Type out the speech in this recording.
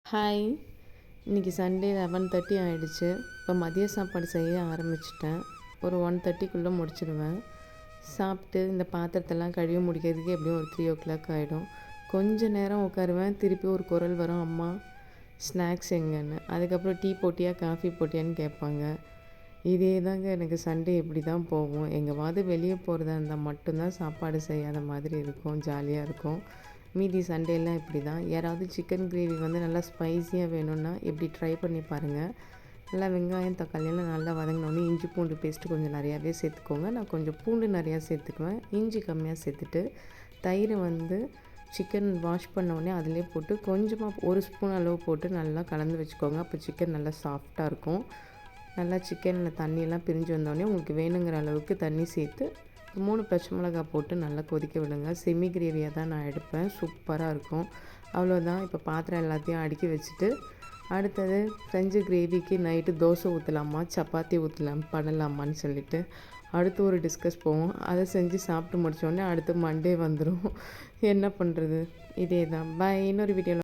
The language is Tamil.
ஹாய். இன்றைக்கி சண்டே 11:30 ஆகிடுச்சு. இப்போ மதிய சாப்பாடு செய்ய ஆரம்பிச்சிட்டேன். ஒரு 1:30க்குள்ளே முடிச்சிடுவேன். சாப்பிட்டு இந்த பாத்திரத்தெல்லாம் கழுவி முடிக்கிறதுக்கு எப்படியும் ஒரு 3:00 ஆகிடும். கொஞ்ச நேரம் உட்காருவேன். திருப்பி ஒரு குரல் வரும், அம்மா ஸ்நாக்ஸ் எங்கன்னு. அதுக்கப்புறம் டீ போட்டியா காஃபி போட்டியான்னு கேட்பாங்க. இதே தாங்க எனக்கு சண்டே இப்படி தான் போகும். எங்கேவாவது வெளியே போகிறதா இருந்தால் மட்டும்தான் சாப்பாடு செய்யாத மாதிரி இருக்கும், ஜாலியாக இருக்கும். மீதி சண்டேலாம் இப்படி தான். யாராவது சிக்கன் கிரேவி நல்லா ஸ்பைஸியாக வேணும்னா இப்படி ட்ரை பண்ணி பாருங்கள். நல்லா வெங்காயம் தக்காளியெல்லாம் நல்லா வதங்கினோடனே இஞ்சி பூண்டு பேஸ்ட்டு கொஞ்சம் நிறையாவே சேர்த்துக்கோங்க. நான் கொஞ்சம் பூண்டு நிறையா சேர்த்துக்குவேன், இஞ்சி கம்மியாக சேர்த்துட்டு தயிர் சிக்கன் வாஷ் பண்ணோடனே அதிலே போட்டு கொஞ்சமாக 1 ஸ்பூன் அளவு போட்டு நல்லா கலந்து வச்சுக்கோங்க. அப்போ சிக்கன் நல்லா சாஃப்டாக இருக்கும். நல்லா சிக்கனில் தண்ணியெல்லாம் பிரிஞ்சு வந்தோடனே உங்களுக்கு வேணுங்கிற அளவுக்கு தண்ணி சேர்த்து 3 பச்சை மிளகாய் போட்டு நல்லா கொதிக்க விடுங்க. செமி கிரேவியாக தான் நான் எடுப்பேன், சூப்பராக இருக்கும். அவ்வளோதான். இப்போ பாத்திரம் எல்லாத்தையும் அடுக்கி வச்சுட்டு அடுத்தது செஞ்ச கிரேவிக்கு நைட்டு தோசை ஊற்றலாமா சப்பாத்தி பண்ணலாமான்னு சொல்லிவிட்டு அடுத்து ஒரு டிஸ்கஸ் போவோம். அதை செஞ்சு சாப்பிட்டு முடித்தோடனே அடுத்து மண்டே வந்துடும். என்ன பண்ணுறது, இதே தான். பாய். இன்னொரு வீடியோவில்